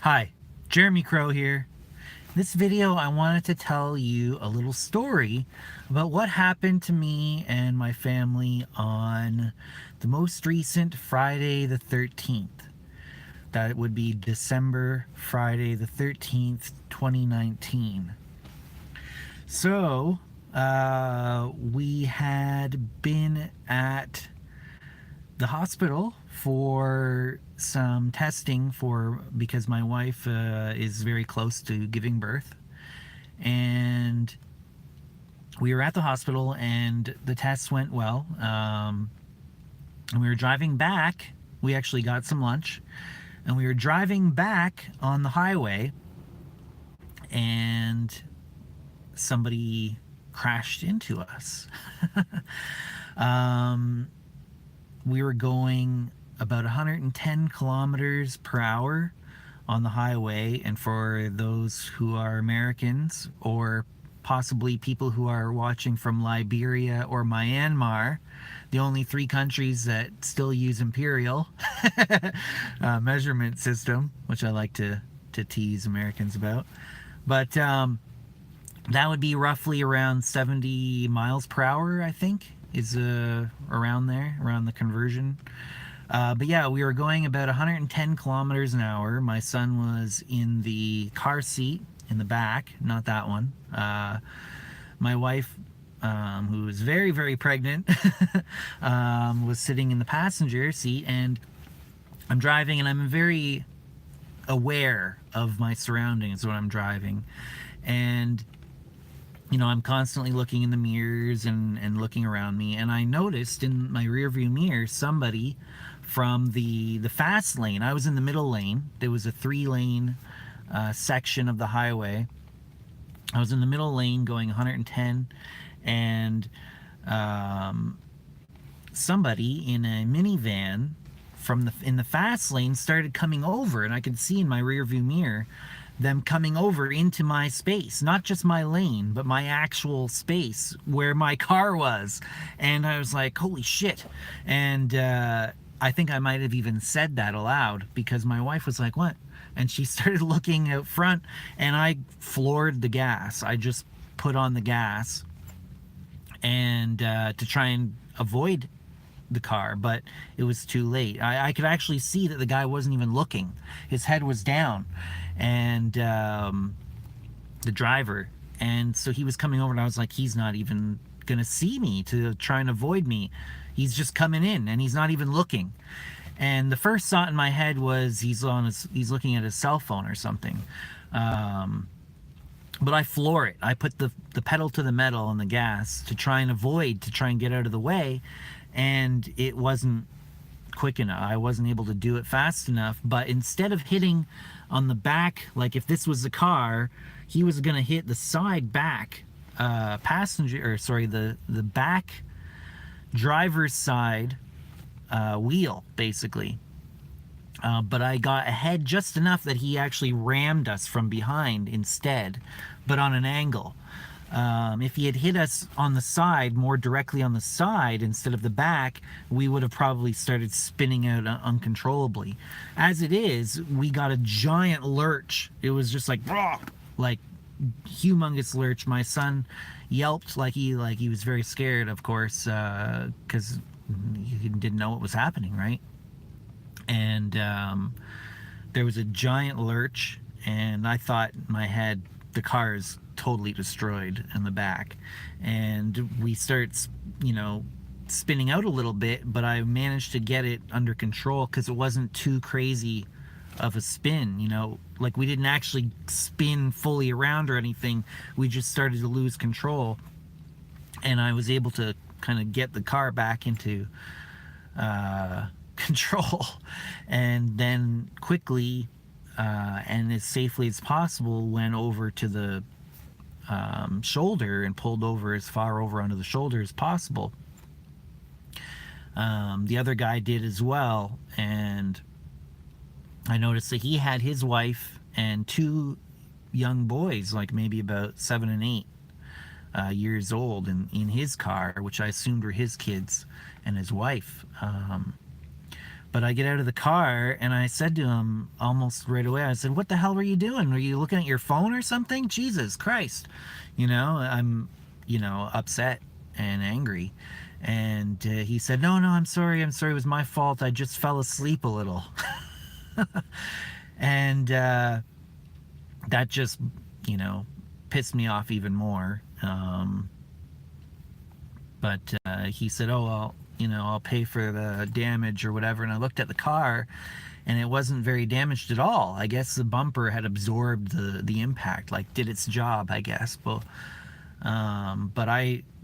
Hi, Jeremy Crow here. In this video, I wanted to tell you a little story about what happened to me and my family on the most recent Friday the 13th. That would be December Friday the 13th, 2019. So, we had been at the hospital for some testing because my wife is very close to giving birth, and we were at the hospital and the tests went well. And we were driving back. We actually got some lunch, and we were driving back on the highway, and somebody crashed into us. um, we were going about 110 kilometers per hour on the highway, and for those who are Americans or possibly people who are watching from Liberia or Myanmar, the only three countries that still use imperial measurement system, which I like to tease Americans about. But that would be roughly around 70 miles per hour, I think, is around there, around the conversion. But yeah, we were going about 110 kilometers an hour. My son was in the car seat in the back, not that one. My wife, who was very, very pregnant, was sitting in the passenger seat, and I'm driving, and I'm very aware of my surroundings when I'm driving. And I'm constantly looking in the mirrors and looking around me, and I noticed in my rearview mirror somebody from the fast lane. I was in the middle lane. There was a 3-lane section of the highway. I was in the middle lane going 110, and somebody in a minivan in the fast lane started coming over, and I could see in my rearview mirror them coming over into my space, not just my lane, but my actual space where my car was. And I was like, holy shit. And I think I might have even said that aloud, because my wife was like, what? And she started looking out front, and I floored the gas. I just put on the gas and to try and avoid the car, but it was too late. I could actually see that the guy wasn't even looking. His head was down, and the driver, and so he was coming over, and I was like, he's not even gonna see me to try and avoid me. He's just coming in, and he's not even looking. And the first thought in my head was he's looking at his cell phone or something. But I floor it. I put the pedal to the metal on the gas to try and get out of the way, and it wasn't quick enough. I wasn't able to do it fast enough. But instead of hitting on the back, like if this was a car, he was gonna hit the side back the back driver's side wheel, basically. But I got ahead just enough that he actually rammed us from behind instead, but on an angle. If he had hit us on the side, more directly on the side instead of the back, we would have probably started spinning out uncontrollably. As it is, we got a giant lurch. It was just like humongous lurch. My son yelped like he was very scared, of course, because he didn't know what was happening, right? And there was a giant lurch, and I thought in my head, the car is totally destroyed in the back. And we start, spinning out a little bit, but I managed to get it under control because it wasn't too crazy of a spin. Like, we didn't actually spin fully around or anything. We just started to lose control, and I was able to kind of get the car back into control, and then quickly and as safely as possible went over to the shoulder and pulled over as far over onto the shoulder as possible. The other guy did as well, and I noticed that he had his wife and two young boys, like maybe about 7 and 8 years old, in his car, which I assumed were his kids, and his wife. But I get out of the car and I said to him almost right away, I said, "What the hell were you doing? Were you looking at your phone or something? Jesus Christ." I'm, upset and angry. And he said, "No, no, I'm sorry. I'm sorry. It was my fault. I just fell asleep a little." And that just, you know, pissed me off even more. But he said, "Oh, well, I'll pay for the damage or whatever." And I looked at the car, and it wasn't very damaged at all. I guess the bumper had absorbed the impact, like did its job, I guess. But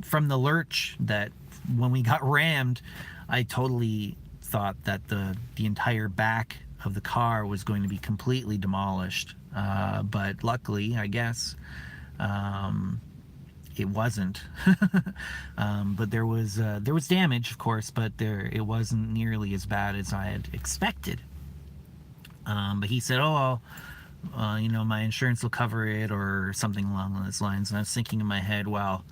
from the lurch that when we got rammed, I totally thought that the entire back of the car was going to be completely demolished. But luckily, I guess, it wasn't. But there was damage, of course, but it wasn't nearly as bad as I had expected. But he said, "Oh, my insurance will cover it," or something along those lines. And I was thinking in my head, well,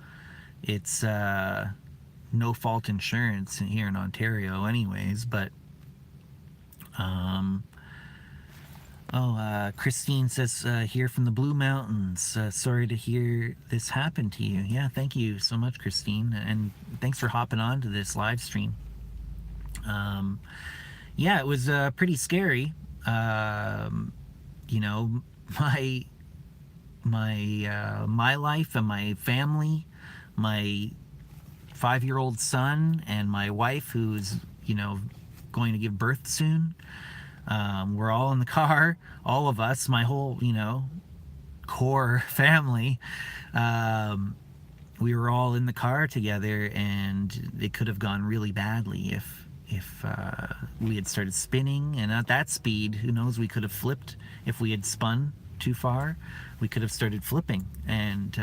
it's no fault insurance here in Ontario, anyways. But Christine says, here from the Blue Mountains. Sorry to hear this happen to you. Yeah, thank you so much, Christine. And thanks for hopping on to this live stream. Yeah, it was pretty scary. You know, my life and my family, my 5-year-old son and my wife, who's, going to give birth soon. We're all in the car, all of us, my whole, core family. We were all in the car together, and it could have gone really badly if we had started spinning. And at that speed, who knows, we could have flipped. If we had spun too far, we could have started flipping, and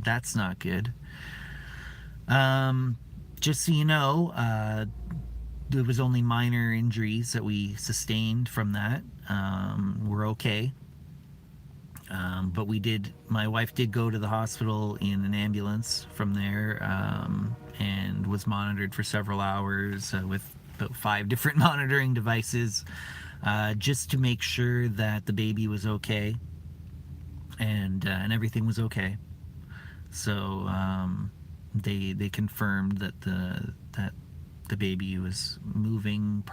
that's not good. Just so you know, there was only minor injuries that we sustained from that. We're okay. But my wife did go to the hospital in an ambulance from there, and was monitored for several hours with about 5 different monitoring devices, just to make sure that the baby was okay, and everything was okay. So they confirmed that the baby was moving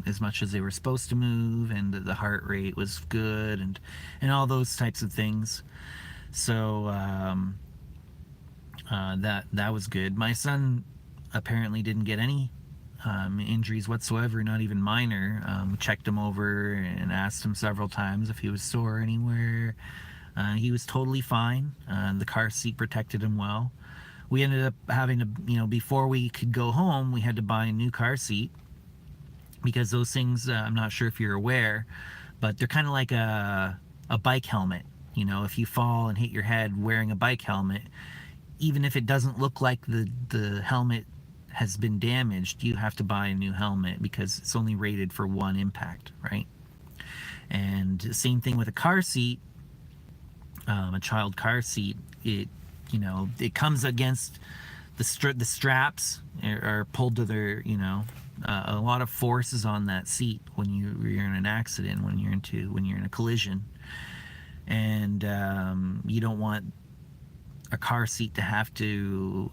as much as they were supposed to move, and the heart rate was good, and all those types of things. So that was good. My son apparently didn't get any injuries whatsoever, not even minor. Checked him over and asked him several times if he was sore anywhere. He was totally fine. The car seat protected him well. We ended up having to, before we could go home, we had to buy a new car seat, because those things, I'm not sure if you're aware, but they're kind of like a bike helmet. If you fall and hit your head wearing a bike helmet, even if it doesn't look like the helmet has been damaged, you have to buy a new helmet, because it's only rated for one impact, right? And same thing with a car seat, a child car seat. It comes against the straps are pulled to their, a lot of force is on that seat when you're in an accident, when you're in a collision. And you don't want a car seat to have to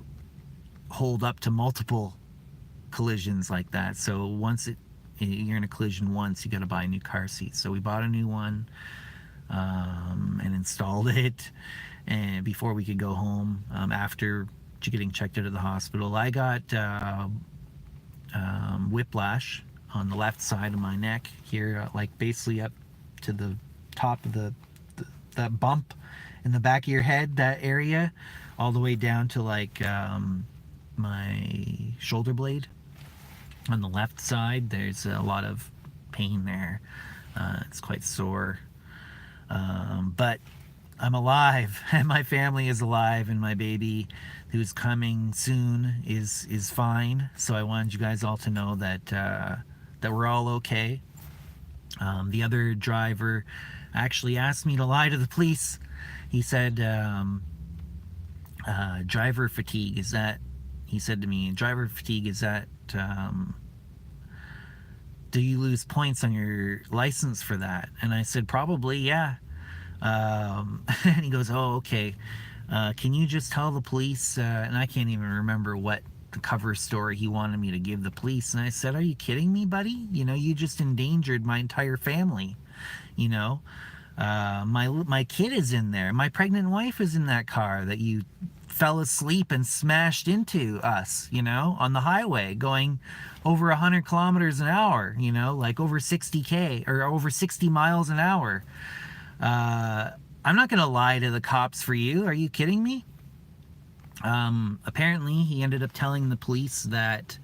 hold up to multiple collisions like that. So once you're in a collision once, you got to buy a new car seat. So we bought a new one, and installed it, and before we could go home, after getting checked out of the hospital. I got whiplash on the left side of my neck here, like basically up to the top of that bump in the back of your head, that area, all the way down to like my shoulder blade. On the left side, there's a lot of pain there. It's quite sore. But I'm alive, and my family is alive, and my baby, who's coming soon, is fine. So I wanted you guys all to know that we're all okay. The other driver actually asked me to lie to the police. He said, driver fatigue, he said to me, driver fatigue, is that do you lose points on your license for that? And I said, probably, yeah. And he goes, oh, okay. Can you just tell the police? And I can't even remember what the cover story he wanted me to give the police. And I said, are you kidding me, buddy? You know, you just endangered my entire family. You know, my kid is in there. My pregnant wife is in that car that you fell asleep and smashed into us, you know, on the highway going over 100 kilometers an hour, you know, like over 60K or over 60 miles an hour. I'm not going to lie to the cops for you. Are you kidding me? Apparently, he ended up telling the police that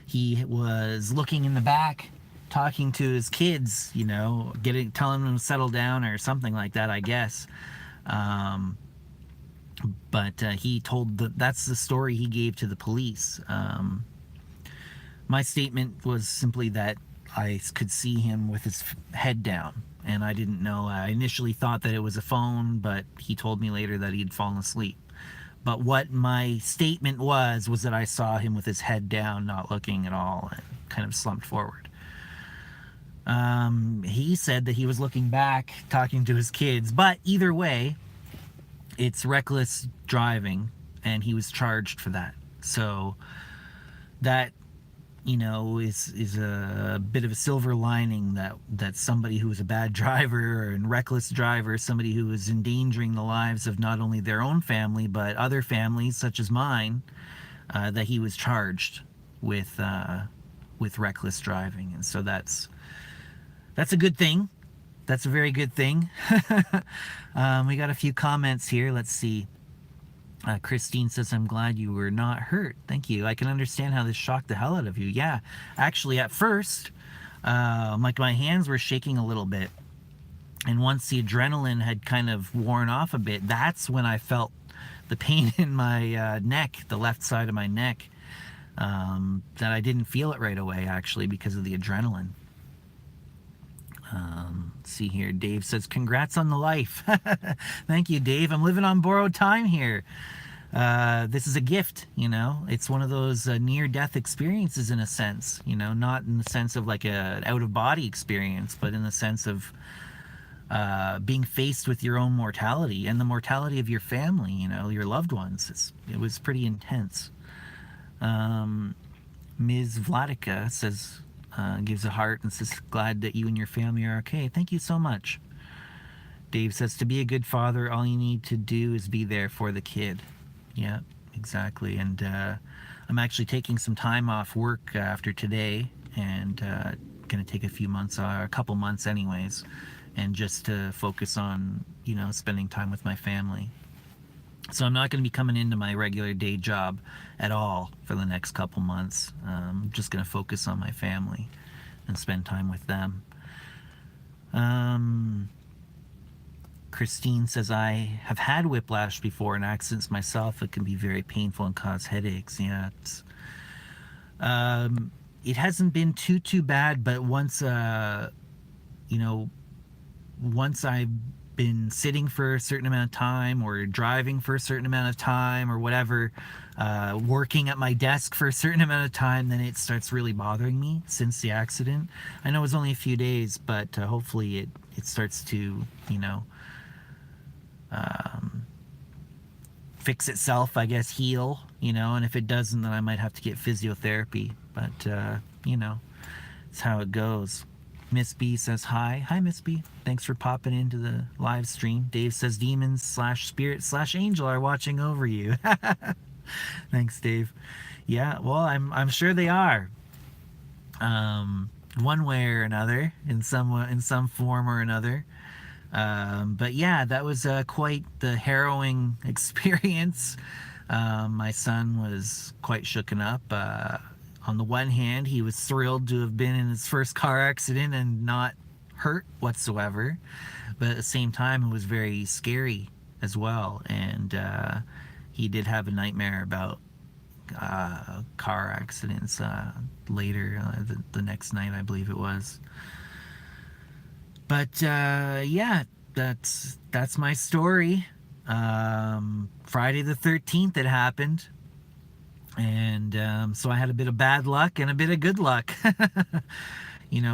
he was looking in the back, talking to his kids, you know, telling them to settle down or something like that, I guess. But he told that's the story he gave to the police. My statement was simply that I could see him with his head down, and I didn't know. I initially thought that it was a phone, but he told me later that he'd fallen asleep. But what my statement was that I saw him with his head down, not looking at all, and kind of slumped forward. He said that he was looking back, talking to his kids, but either way, it's reckless driving, and he was charged for that. So that, you know, is a bit of a silver lining that somebody who was a bad driver and reckless driver, somebody who was endangering the lives of not only their own family but other families such as mine, that he was charged with reckless driving, and so that's a good thing. That's a very good thing. We got a few comments here. Let's see. Christine says, I'm glad you were not hurt. Thank you. I can understand how this shocked the hell out of you. Yeah, actually, at first, like my hands were shaking a little bit. And once the adrenaline had kind of worn off a bit, that's when I felt the pain in my neck, the left side of my neck, that I didn't feel it right away, actually, because of the adrenaline. Let's see here. Dave says, congrats on the life. Thank you, Dave. I'm living on borrowed time here. This is a gift, you know. It's one of those near-death experiences in a sense, you know, not in the sense of like an out-of-body experience, but in the sense of being faced with your own mortality and the mortality of your family, you know, your loved ones. It was pretty intense. Ms. Vladika says, gives a heart and says, glad that you and your family are okay. Thank you so much. Dave says, to be a good father, all you need to do is be there for the kid. Yeah, exactly. And I'm actually taking some time off work after today, and going to take a couple months anyways, and just to focus on, you know, spending time with my family. So I'm not going to be coming into my regular day job at all for the next couple months. I'm just going to focus on my family and spend time with them. Christine says, I have had whiplash before and accidents myself. It can be very painful and cause headaches. Yeah, it hasn't been too bad, but once I've been sitting for a certain amount of time or driving for a certain amount of time or whatever, working at my desk for a certain amount of time, then it starts really bothering me since the accident. I know it was only a few days, but hopefully it starts to, you know, fix itself, I guess, heal, you know, and if it doesn't, then I might have to get physiotherapy, but, you know, it's how it goes. Miss B says hi. Hi, Miss B. Thanks for popping into the live stream. Dave says demons/spirit/angel are watching over you. Thanks, Dave. Yeah, well, I'm sure they are. One way or another, in some form or another. But yeah, that was quite the harrowing experience. My son was quite shooken up. On the one hand, he was thrilled to have been in his first car accident and not hurt whatsoever. But at the same time, it was very scary as well. And he did have a nightmare about car accidents later, the next night, I believe it was. But yeah, that's my story. Friday the 13th it happened. And so I had a bit of bad luck and a bit of good luck.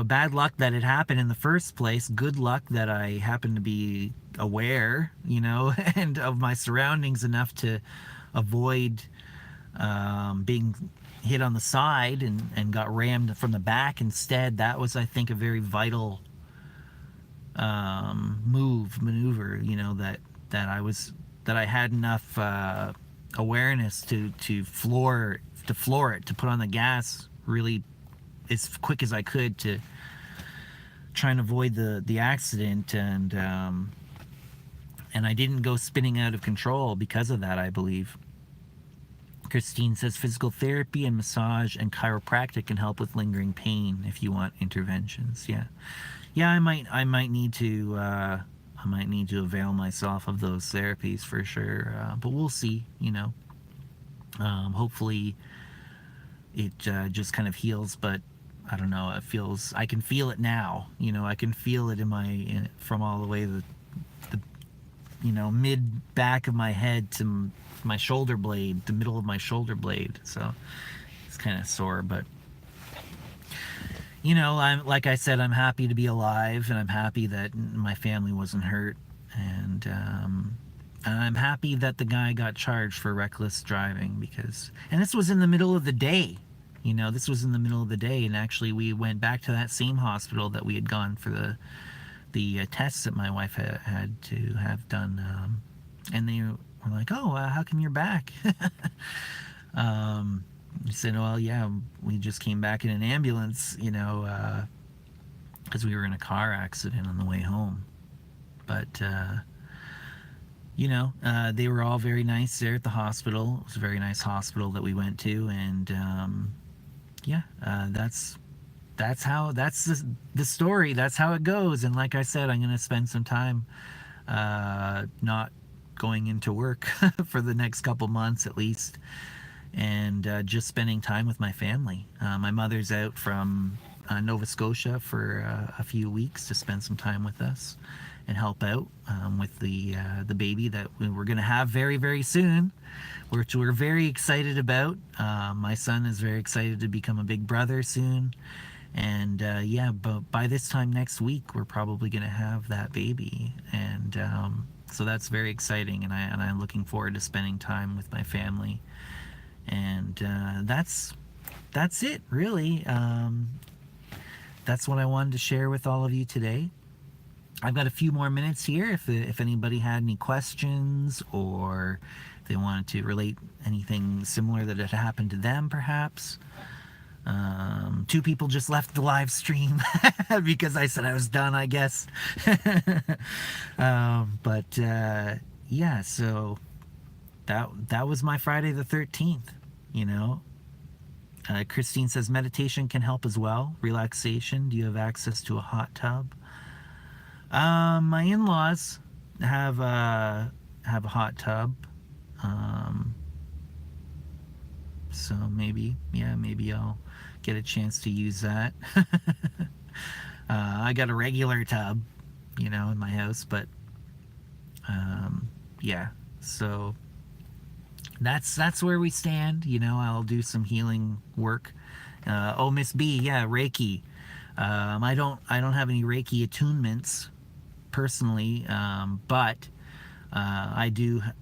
bad luck that it happened in the first place. Good luck that I happened to be aware, and of my surroundings enough to avoid being hit on the side and got rammed from the back instead. That was, I think, a very vital maneuver, that I had enough awareness to floor it, to put on the gas really as quick as I could to try and avoid the accident, and I didn't go spinning out of control because of that, I believe. Christine says physical therapy and massage and chiropractic can help with lingering pain if you want interventions. Yeah, I might need to avail myself of those therapies for sure. But we'll see. Hopefully it just kind of heals, but I don't know. I can feel it now. I can feel it from all the way the mid back of my head to my shoulder blade, the middle of my shoulder blade. So it's kind of sore, but I'm, like I said, I'm happy to be alive, and I'm happy that my family wasn't hurt, and I'm happy that the guy got charged for reckless driving, and this was in the middle of the day. This was in the middle of the day, and actually we went back to that same hospital that we had gone for the tests that my wife had to have done, and they were like, "Oh, how come you're back?" He said, "Well, yeah, we just came back in an ambulance, because we were in a car accident on the way home." But they were all very nice there at the hospital. It was a very nice hospital that we went to, and that's the story. That's how it goes. And like I said, I'm going to spend some time not going into work for the next couple months at least, and just spending time with my family. My mother's out from Nova Scotia for a few weeks to spend some time with us and help out with the baby that we're going to have very, very soon, which we're very excited about. My son is very excited to become a big brother soon. And but by this time next week, we're probably going to have that baby. And so that's very exciting. And I'm looking forward to spending time with my family. And that's it, really. That's what I wanted to share with all of you today. I've got a few more minutes here if anybody had any questions, or if they wanted to relate anything similar that had happened to them, perhaps. 2 people just left the live stream because I said I was done, I guess. So that was my Friday the 13th, Christine says meditation can help as well. Relaxation. Do you have access to a hot tub? My in-laws have a hot tub. So maybe I'll get a chance to use that. I got a regular tub, in my house, but so that's where we stand. I'll do some healing work. Miss B, Reiki. I don't have any Reiki attunements personally, but I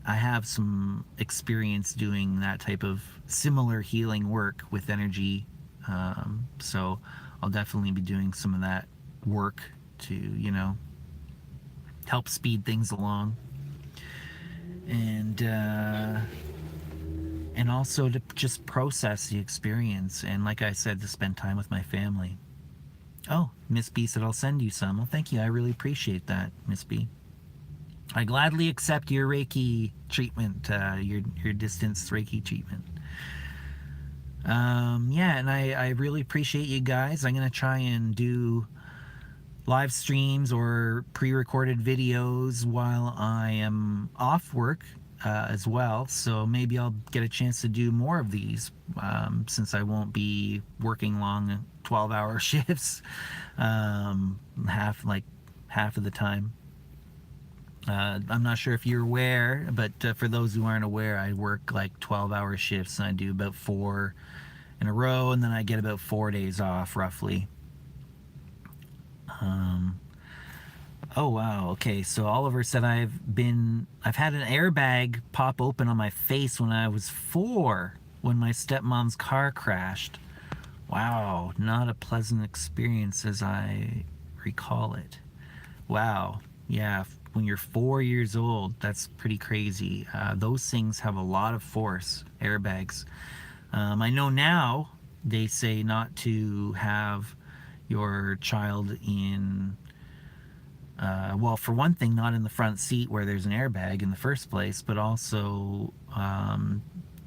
have some experience doing that type of similar healing work with energy. So I'll definitely be doing some of that work to, help speed things along. And also to just process the experience. And like I said, to spend time with my family. Oh, Miss B said, I'll send you some. Well, thank you. I really appreciate that, Miss B. I gladly accept your Reiki treatment, your distance Reiki treatment. And I really appreciate you guys. I'm going to try and do live streams or pre-recorded videos while I am off work as well. So maybe I'll get a chance to do more of these since I won't be working long 12-hour shifts half of the time. I'm not sure if you're aware, but for those who aren't aware, I work like 12-hour shifts, and I do about 4 in a row, and then I get about 4 days off roughly. Um, oh wow. Okay, so Oliver said I've had an airbag pop open on my face when I was 4 when my stepmom's car crashed. Wow, not a pleasant experience as I recall it. Wow. Yeah, when you're 4 years old, that's pretty crazy. Those things have a lot of force, airbags. I know now they say not to have your child in, well, for one thing, not in the front seat where there's an airbag in the first place, but also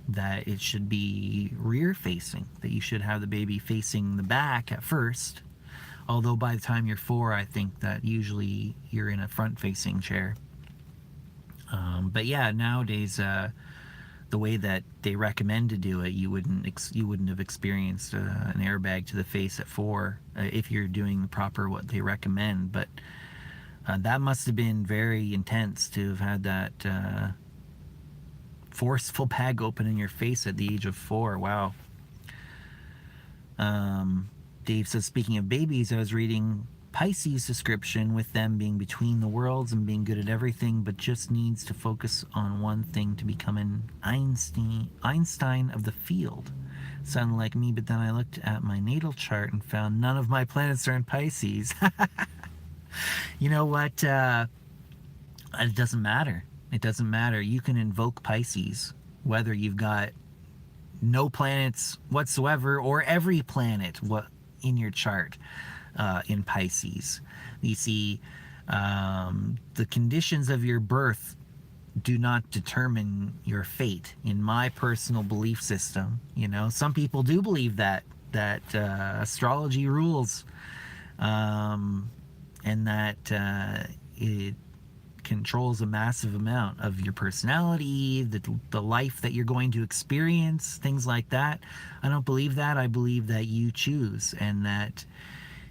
that it should be rear facing, that you should have the baby facing the back at first. Although by the time you're 4, I think that usually you're in a front facing chair. But yeah, nowadays, the way that they recommend to do it, you wouldn't have experienced an airbag to the face at 4 if you're doing the proper what they recommend. But that must have been very intense to have had that forceful bag open in your face at the age of 4. Wow. Dave says, speaking of babies, I was reading Pisces' description with them being between the worlds and being good at everything, but just needs to focus on one thing to become an Einstein of the field. Sounded like me, but then I looked at my natal chart and found none of my planets are in Pisces. You know what? It doesn't matter. It doesn't matter. You can invoke Pisces, whether you've got no planets whatsoever or every planet in your chart in Pisces. You see, the conditions of your birth do not determine your fate in my personal belief system. You know, some people do believe that astrology rules, and that it controls a massive amount of your personality, the life that you're going to experience, things like that. I don't believe that. I believe that you choose, and that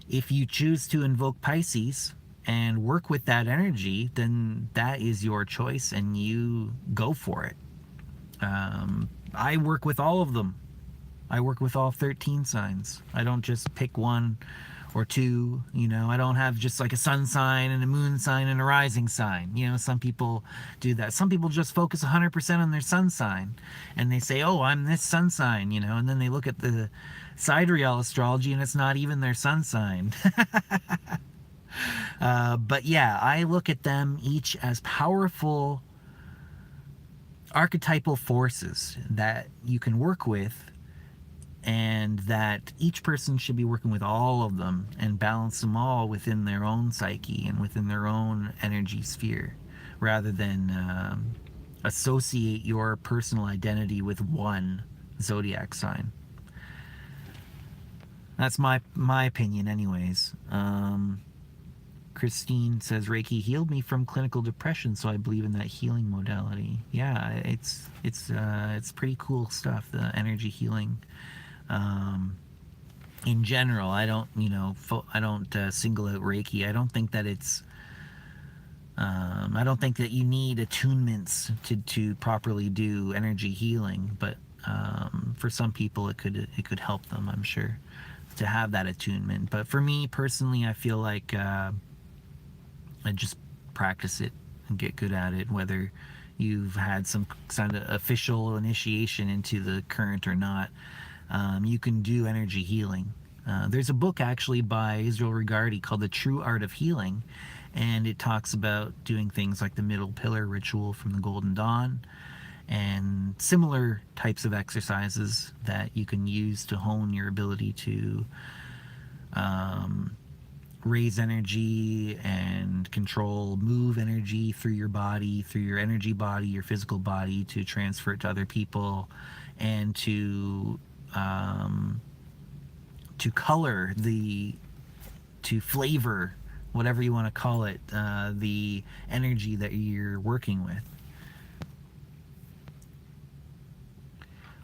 if you choose to invoke Pisces and work with that energy, then that is your choice and you go for it. I work with all of them. I work with all 13 signs. I don't just pick one or two, you know. I don't have just like a sun sign and a moon sign and a rising sign. You know, some people do that. Some people just focus 100% on their sun sign and they say, oh, I'm this sun sign, you know, and then they look at the sidereal astrology and it's not even their sun sign. But yeah, I look at them each as powerful archetypal forces that you can work with, and that each person should be working with all of them and balance them all within their own psyche and within their own energy sphere, rather than associate your personal identity with one zodiac sign. That's my opinion anyways. Christine says Reiki healed me from clinical depression, so I believe in that healing modality. Yeah, it's pretty cool stuff, the energy healing. In general, I don't, single out Reiki. I don't think that it's, I don't think that you need attunements to properly do energy healing, but for some people it could help them, I'm sure, to have that attunement. But for me personally, I feel like I just practice it and get good at it, whether you've had some kind of official initiation into the current or not. You can do energy healing. There's a book actually by Israel Regardie called The True Art of Healing, and it talks about doing things like the middle pillar ritual from the Golden Dawn and similar types of exercises that you can use to hone your ability to raise energy and move energy through your body, through your energy body, your physical body, to transfer it to other people, and to color to flavor, whatever you want to call it, the energy that you're working with.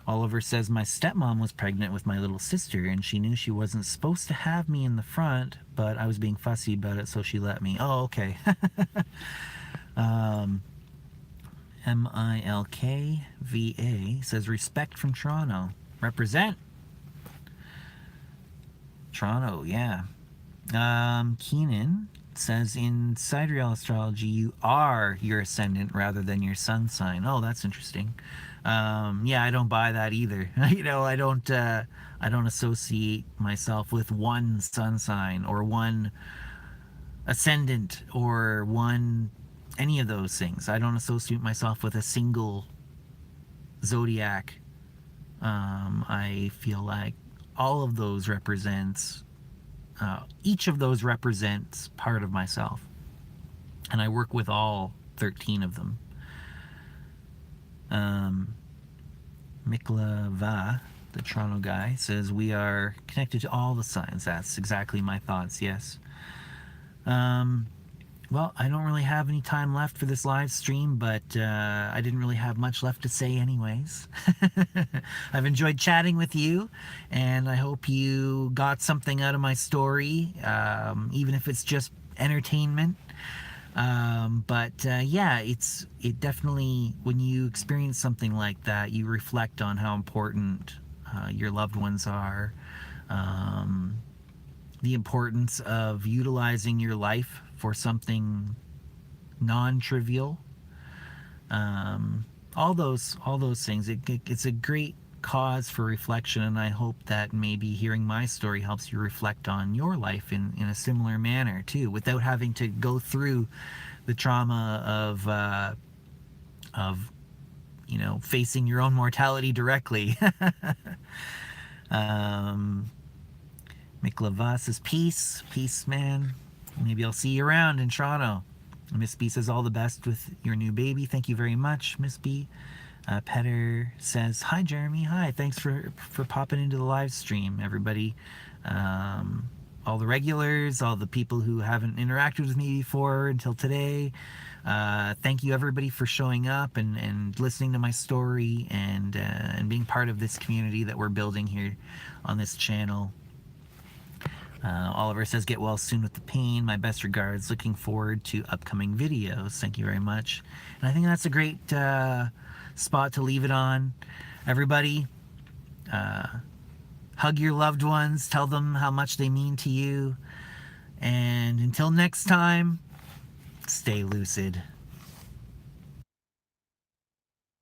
Oliver says, my stepmom was pregnant with my little sister and she knew she wasn't supposed to have me in the front, but I was being fussy about it, so she let me. Oh, okay. MILKVA says, respect from Toronto. Represent. Toronto, yeah. Keenan says in sidereal astrology, you are your ascendant rather than your sun sign. Oh, that's interesting. Yeah, I don't buy that either. I don't associate myself with one sun sign or one ascendant or one any of those things. I don't associate myself with a single zodiac. I feel like all of those represents each of those represents part of myself, and I work with all 13 of them. Mikla Va, the Toronto guy, says we are connected to all the signs. That's exactly my thoughts. Yes. Well, I don't really have any time left for this live stream, but I didn't really have much left to say anyways. I've enjoyed chatting with you, and I hope you got something out of my story, even if it's just entertainment. Yeah, it definitely, when you experience something like that, you reflect on how important your loved ones are, the importance of utilizing your life for something non-trivial. All those things. It's a great cause for reflection, and I hope that maybe hearing my story helps you reflect on your life in a similar manner too, without having to go through the trauma of facing your own mortality directly. Mick Lava says, peace, man. Maybe I'll see you around in Toronto. Miss B says, all the best with your new baby. Thank you very much, Miss B. Petter says, hi, Jeremy. Hi, thanks for popping into the live stream, everybody. All the regulars, all the people who haven't interacted with me before until today. Thank you, everybody, for showing up and listening to my story and being part of this community that we're building here on this channel. Oliver says, get well soon with the pain. My best regards. Looking forward to upcoming videos. Thank you very much. And I think that's a great spot to leave it on. Everybody, hug your loved ones. Tell them how much they mean to you. And until next time, stay lucid.